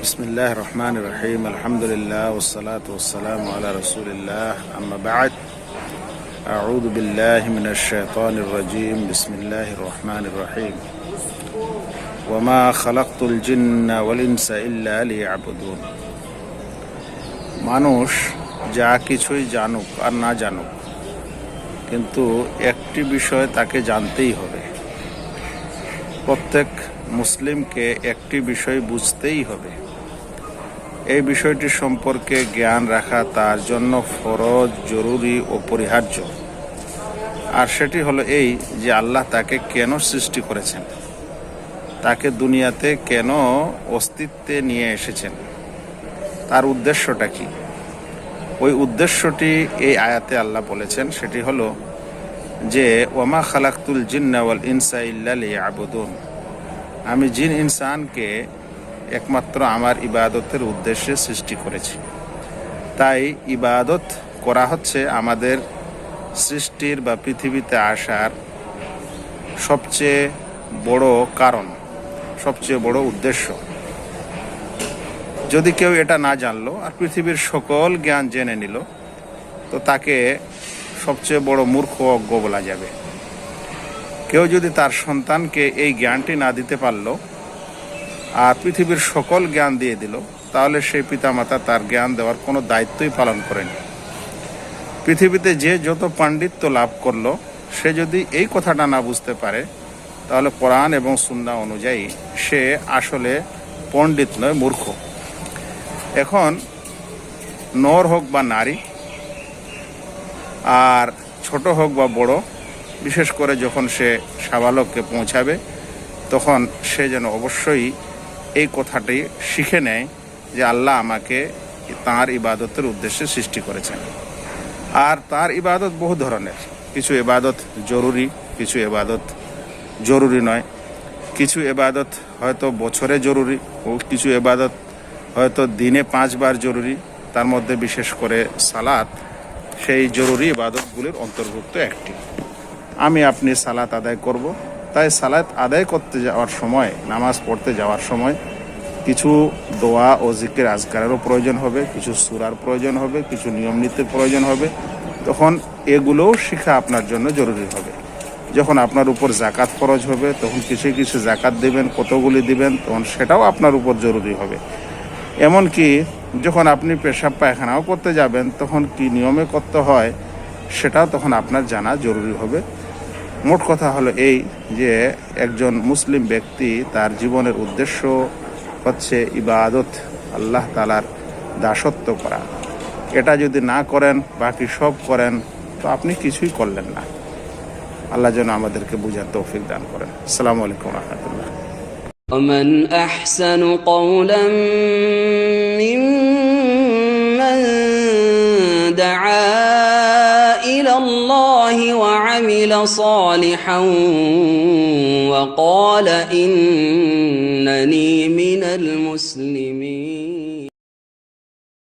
বিসমিল্লাহির রহমানির রহিম আলহামদুলিল্লাহ ওয়াসসালাতু ওয়াসসালামু আলা রাসূলিল্লাহ আম্মা বা'দ আউযু বিল্লাহি মিনাশ শাইতানির রাজীম বিসমিল্লাহির রহমানির রহিম ওয়া মা খালাকতুল জিন্না ওয়াল ইনসা ইল্লা লিয়াবুদুন। মানুষ যা কিছুই জানুক আর না জানুক, কিন্তু একটি বিষয় তাকে জানতেই হবে। প্রত্যেক মুসলিমকে একটি বিষয় বুঝতেই হবে। এই বিষয়টি সম্পর্কে জ্ঞান রাখা তার জন্য ফরজ, জরুরি ও অপরিহার্য। আর সেটি হলো এই যে আল্লাহ তাকে কেন সৃষ্টি করেছেন, তাকে দুনিয়াতে কেন অস্তিত্বে নিয়ে এসেছেন, তার উদ্দেশ্যটা কি। ওই উদ্দেশ্যটি এই আয়াতে আল্লাহ বলেছেন, সেটি হলো যে ওয়ামা খালাকতুল জিন্না ওয়াল ইনসা ইল্লা লিয়াবুদুন। আমি জিন ইনসানকে একমাত্র আমার ইবাদতের উদ্দেশ্যে সৃষ্টি করেছি। তাই ইবাদত করা হচ্ছে আমাদের সৃষ্টির বা পৃথিবীতে আসার সবচেয়ে বড় কারণ, সবচেয়ে বড় উদ্দেশ্য। যদি কেউ এটা না জানলো আর পৃথিবীর সকল জ্ঞান জেনে নিল, তো তাকে সবচেয়ে বড় মূর্খ, অজ্ঞ বলা যাবে। কেউ যদি তার সন্তানকে এই জ্ঞানটি না দিতে পারলো আর পৃথিবীর সকল জ্ঞান দিয়ে দিল, তাহলে সেই পিতামাতা তার জ্ঞান দেওয়ার কোনো দায়িত্বই পালন করেনি। পৃথিবীতে যে যত পাণ্ডিত্য লাভ করলো, সে যদি এই কথাটা না বুঝতে পারে, তাহলে কোরআন এবং সুন্নাহ অনুযায়ী সে আসলে পণ্ডিত নয়, মূর্খ। এখন নর হোক বা নারী, আর ছোট হোক বা বড়, বিশেষ করে যখন সে সাবালককে পৌঁছাবে, তখন সে যেন অবশ্যই এই কথাটি শিখে নেয় যে আল্লাহ আমাকে তাঁর ইবাদতের উদ্দেশ্যে সৃষ্টি করেছেন। আর তাঁর ইবাদত বহু ধরনের। কিছু ইবাদত জরুরি, কিছু ইবাদত জরুরি নয়। কিছু ইবাদত হয়তো বছরে জরুরি, ও কিছু ইবাদত হয়তো দিনে 5 বার জরুরি। তার মধ্যে বিশেষ করে সালাত সেই জরুরি ইবাদতগুলির অন্তর্ভুক্ত একটি। আমি আপনি সালাত আদায় করব, তাই সালাত আদায় করতে যাওয়ার সময়, নামাজ পড়তে যাওয়ার সময় কিছু দোয়া ও জিকির আজকারেরও প্রয়োজন হবে, কিছু সূরার প্রয়োজন হবে, কিছু নিয়ম নীতির প্রয়োজন হবে। তখন এগুলোও শিখা আপনার জন্য জরুরি হবে। যখন আপনার উপর জাকাত ফরজ হবে, তখন কিছু কিছু জাকাত দিবেন, কতগুলি দিবেন, তখন সেটাও আপনার উপর জরুরি হবে। এমনকি যখন আপনি পেশাব পায়খানাও করতে যাবেন, তখন কি নিয়মে করতে হয় সেটাও তখন আপনার জানা জরুরি হবে। মোট কথা হলো এই যে একজন মুসলিম ব্যক্তি তার জীবনের উদ্দেশ্য হচ্ছে ইবাদত, আল্লাহ তাআলার দাসত্ব করা। এটা যদি না করেন, বাকি সব করেন, তো আপনি কিছুই করলেন না। আল্লাহ যেন আমাদেরকে বুঝার তৌফিক দান করেন। আসসালামু আলাইকুম ওয়া রাহমাতুল্লাহ। ومن أحسن قولا ممن دعا إلى الله وعمل صالحا وقال إنني من المسلمين